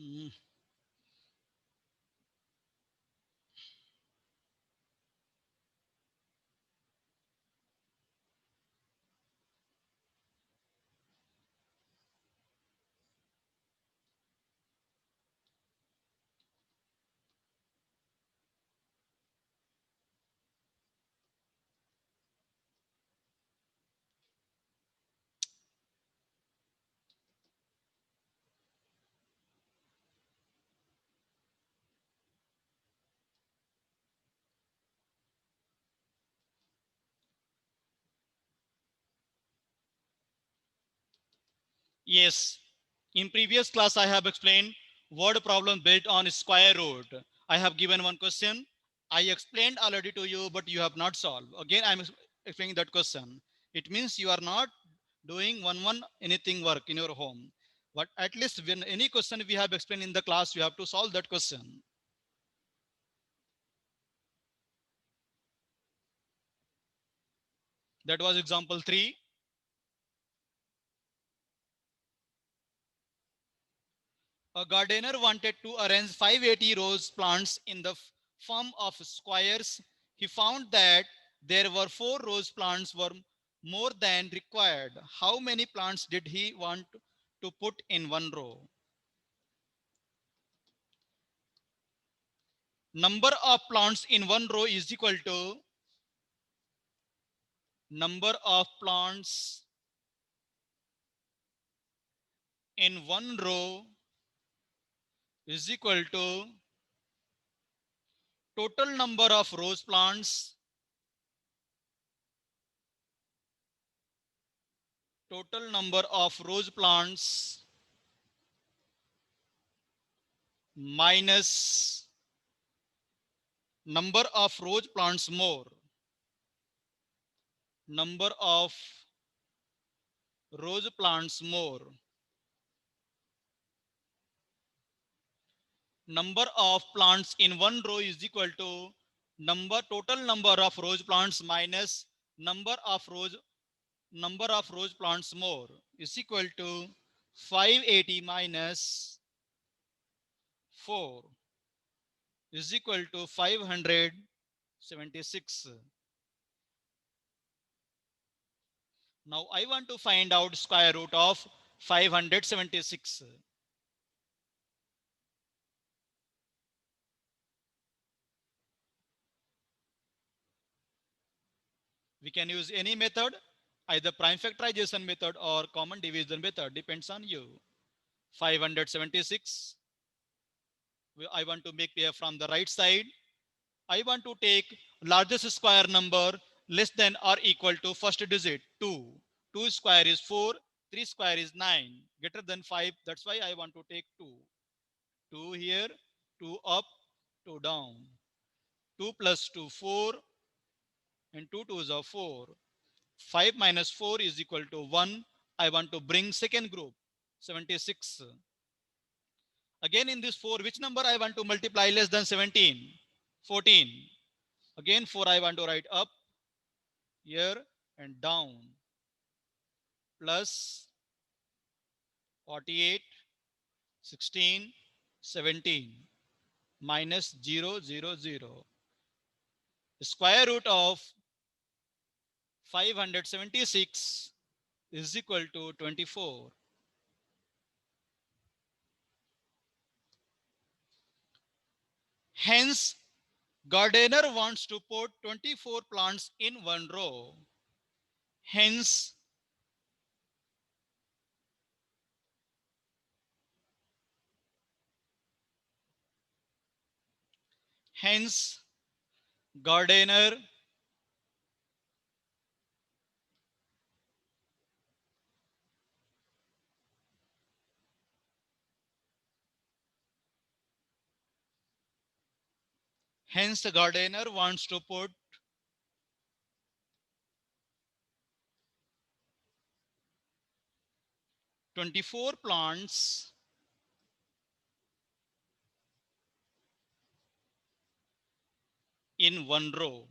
Mm. Yes, in previous class I have explained word problem based on square root. I have given one question. I explained already to you, but you have not solved. Again, I am explaining that question. It means you are not doing one anything work in your home. But at least when any question we have explained in the class, you have to solve that question. That was example 3. A gardener wanted to arrange 580 rose plants in the form of squares. He found that there were 4 rose plants were more than required. How many plants did he want to put in one row? Number of plants in one row is equal to number of plants in one row is equal to total number of rose plants, total number of rose plants minus number of rose plants more, number of rose plants more, number of plants in one row is equal to total number of rose plants minus number of rose plants more is equal to 580 minus 4 is equal to 576. Now I want to find out square root of 576. We can use any method, either prime factorization method or common division method, depends on you. 576, I want to make pair from the right side. I want to take largest square number less than or equal to first digit 2. 2 square is 4, 3 square is 9, greater than 5. That's why I want to take 2. 2 here, 2 up, 2 down. 2 plus 2, 4, and 2 2s are 4. 5 minus 4 is equal to 1. I want to bring second group, 76. Again in this 4, which number I want to multiply less than 17? 14. Again 4 I want to write up here and down. Plus 48, 16, 17. Minus 0, 0, 0. Square root of 576 is equal to 24. Hence, gardener wants to put 24 plants in one row. Hence, hence, gardener hence the gardener wants to put 24 plants in one row.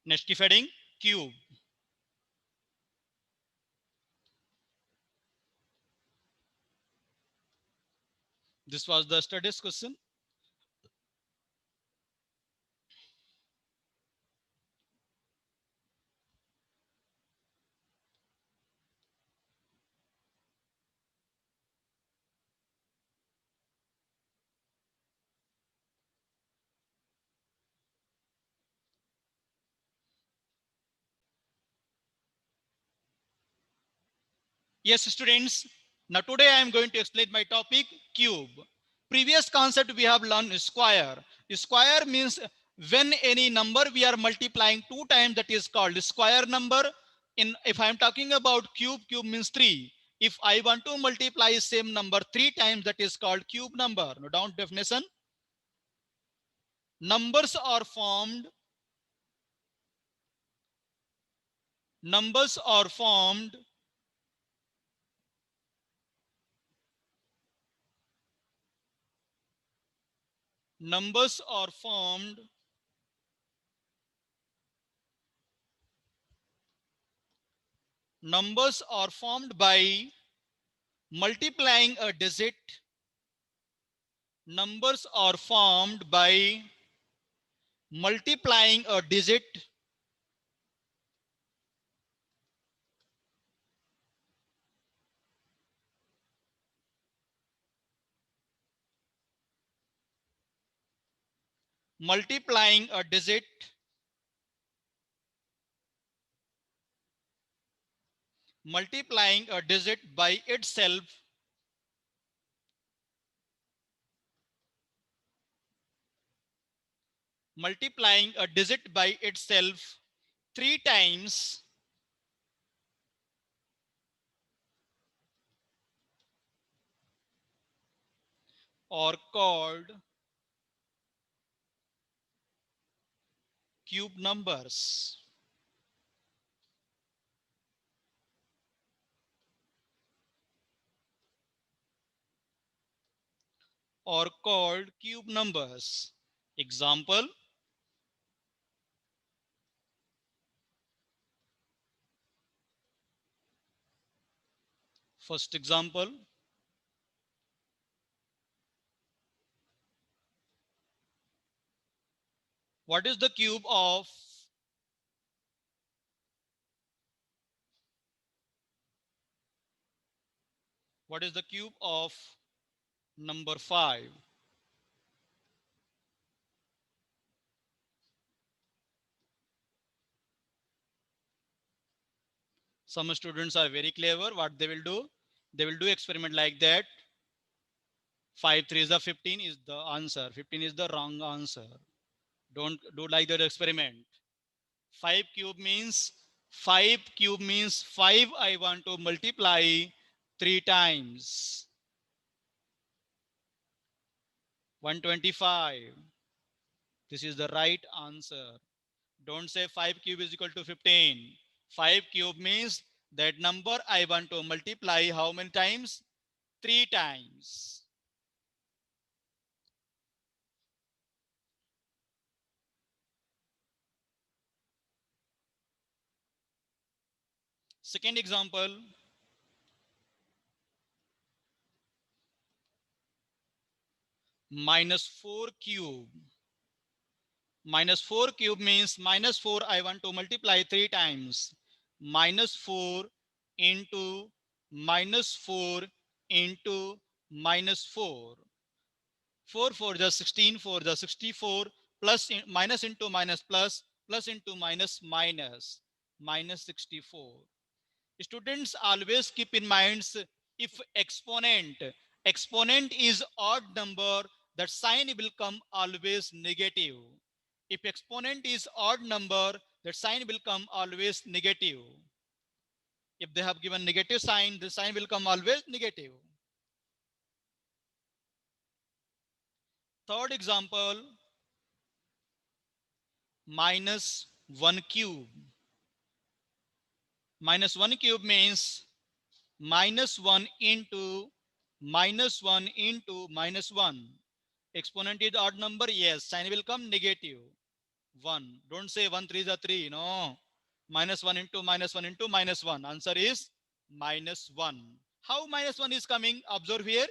Next keep heading cube. This was the studies question. Yes, students. Now today I am going to explain my topic cube. Previous concept we have learned square. Square means when any number we are multiplying two times, that is called square number. In if I am talking about cube, cube means 3. If I want to multiply same number 3 times, that is called cube number. Note down definition. Numbers are formed. Numbers are formed numbers are formed numbers are formed by multiplying a digit. Numbers are formed by multiplying a digit multiplying a digit multiplying a digit by itself multiplying a digit by itself 3 times are called cube numbers. Are called cube numbers. Example. First example. What is the cube of what is the cube of number 5? Some students are very clever. What they will do? They will do experiment like that. 5 3 is the 15 is the answer. 15 is the wrong answer. Don't do like that experiment. 5 cube means 5 I want to multiply 3 times. 125. This is the right answer. Don't say 5 cube is equal to 15. 5 cube means that number I want to multiply how many times? 3 times. Second example. -4 cube. -4 cube means -4 I want to multiply 3 times. -4 into -4 into -4. 4 4 the 16, 4 the 64, plus minus into minus plus into minus minus -64. Students always keep in mind, if exponent is odd number, that sign will come always negative. If exponent is odd number, that sign will come always negative. If they have given negative sign, the sign will come always negative. Third example, -1 cube. -1 cube means -1 into -1 into -1. Exponent is odd number, yes, sign will come negative. 1. Don't say 1 3 is a 3. No. Minus 1 into minus 1 into minus 1. Answer is minus 1. How minus 1 is coming? Observe here.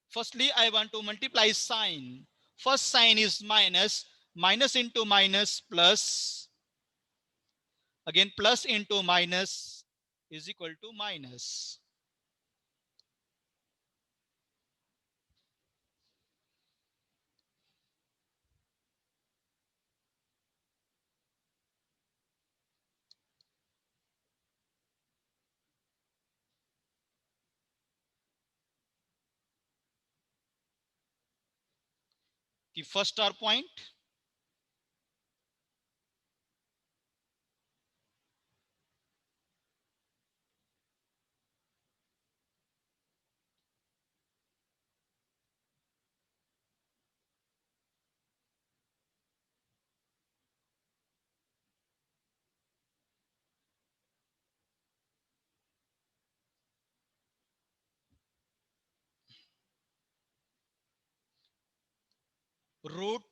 Firstly, I want to multiply sign. First sign is minus. Minus into minus plus. Again, plus into minus is equal to minus. The first star point. Root.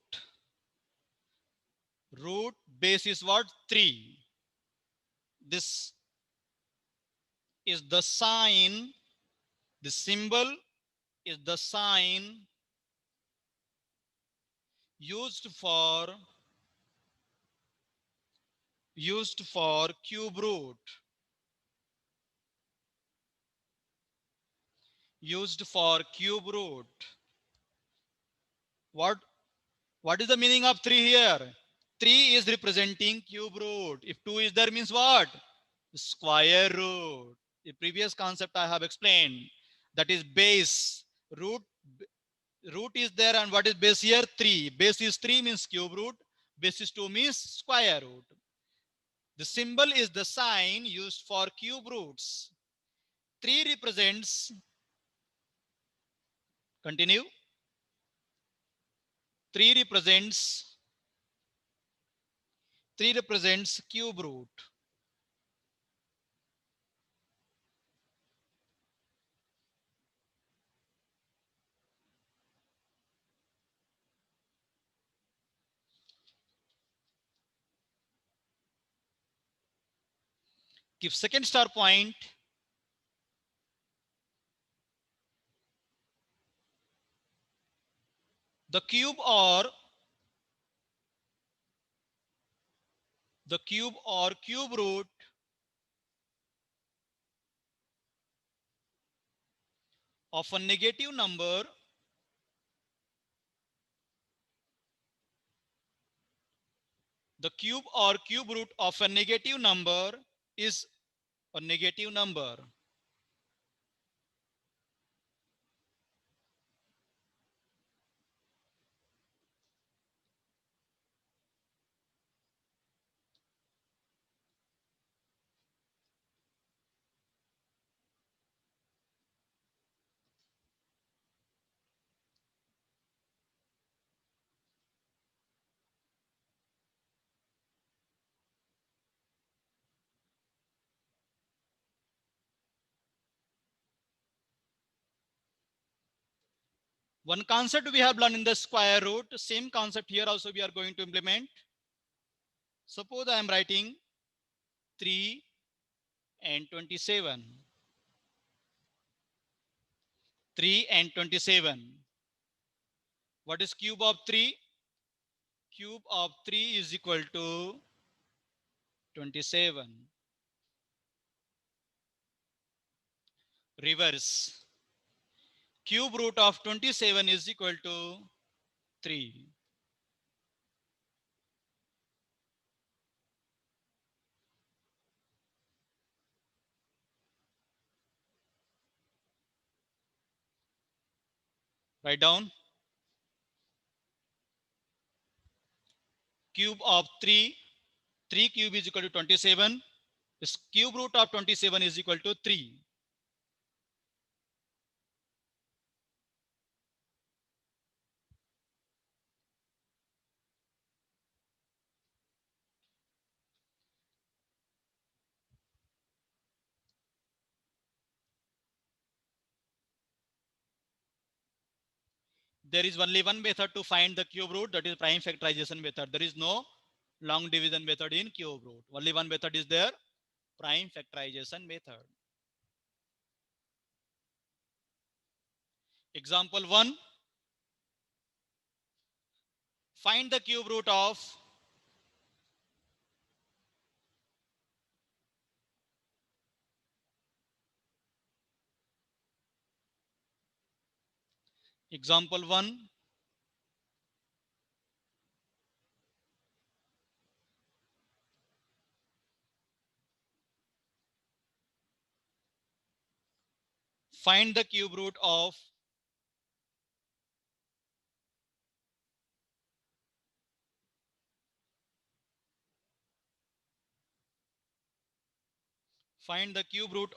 Root base is what? 3. This is the sign. The symbol is the sign used for cube root. Used for cube root. What What is the meaning of 3 here? 3 is representing cube root. If 2 is there means what? Square root. The previous concept I have explained. That is base. Root root is there, and what is base here? 3. Base is 3 means cube root. Base is 2 means square root. The symbol is the sign used for cube roots. 3 represents, continue. 3 represents 3 represents cube root. Give second star point. The cube or cube root of a negative number the cube or cube root of a negative number is a negative number. One concept we have learned in the square root, same concept here also we are going to implement. Suppose I am writing 3 and 27. 3 and 27. What is cube of 3? Cube of 3 is equal to 27. Reverse. Cube root of 27 is equal to 3. Write down. Cube of 3. 3 cube is equal to 27. This cube root of 27 is equal to 3. there is only one method to find the cube root, that is prime factorization method. There is no long division method in cube root. Only one method is there, prime factorization method. Example 1, find the cube root of example 1, find the cube root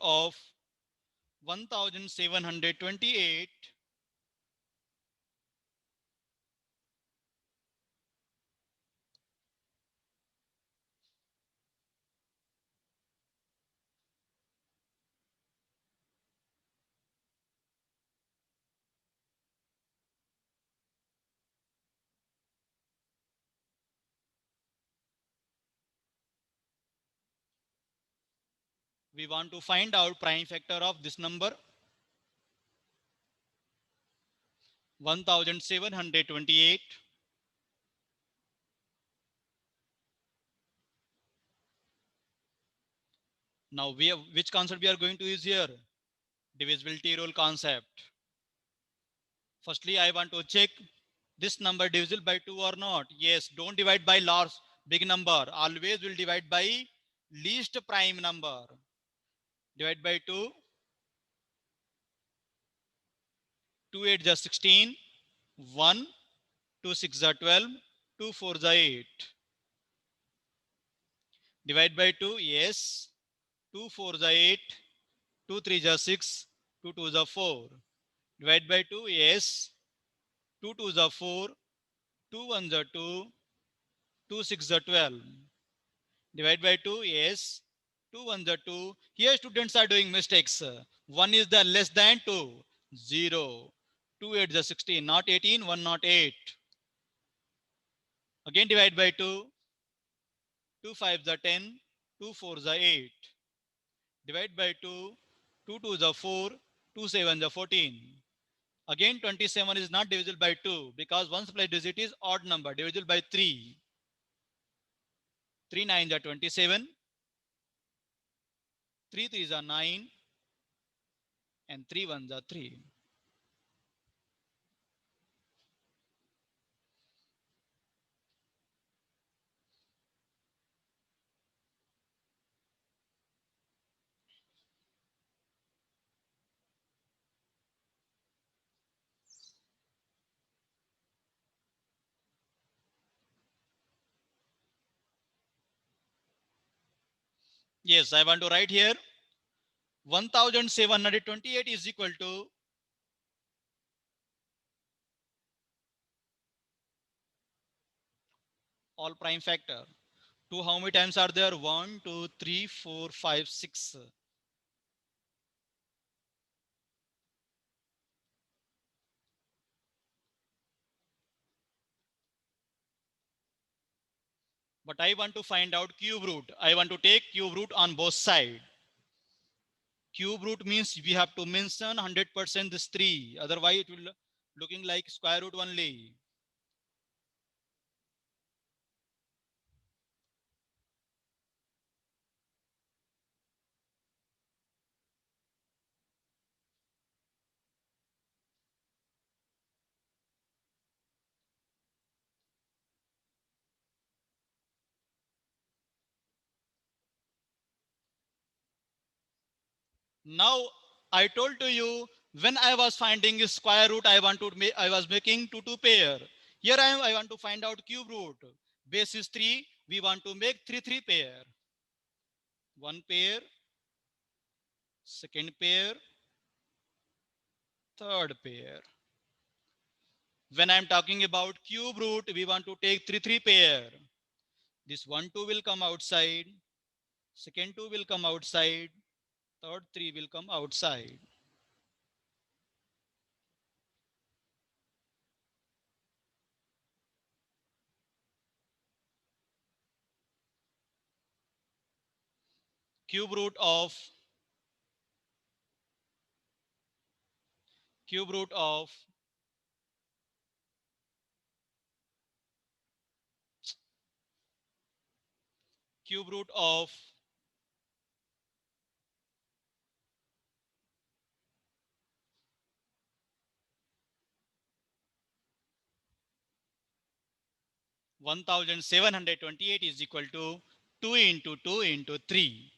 of 1728. We want to find out prime factor of this number 1728. Now we have, which concept we are going to use here? Divisibility rule concept. Firstly, I want to check this number divisible by 2 or not. Yes, don't divide by large big number. Always will divide by least prime number. Divide by 2. 2 8 is 16. 1. 2 6 is 12. 2 4 is 8. Divide by 2. Yes. 2 4 is 8. 2 3 is 6. 2 2 is 4. Divide by 2. Yes. 2 2 is 4. 2 1 is 2. 2 6 is 12. Divide by 2. Yes. 2 1 is 2. Here students are doing mistakes. 1 is the less than 2. 0. 2 8 is 16. Not 18. 1 not 8. Again divide by 2. 2 5 is 10. 2 4 is 8. Divide by 2. 2 2 is 4. 2 7 is 14. Again 27 is not divisible by 2 because one's place digit is odd number, divisible by 3. 3 9 is 27. 3 3 is 9. And 3 1 is 3. Yes, I want to write here 1728 is equal to all prime factor. 2 how many times are there? 1, 2, 3, 4, 5, 6. But I want to find out cube root. I want to take cube root on both sides. Cube root means we have to mention 100% this 3. Otherwise it will looking like square root only. Now I told to you when I was finding square root, I was making 2 pair. Here I want to find out cube root. Base is 3. We want to make 3 pair. 1 pair, second pair, third pair. When I'm talking about cube root, we want to take 3 pair. This 1 2 will come outside. Second 2 will come outside. Third 3 will come outside. cube root of cube root of cube root of 1728 is equal to 2 into 2 into 3.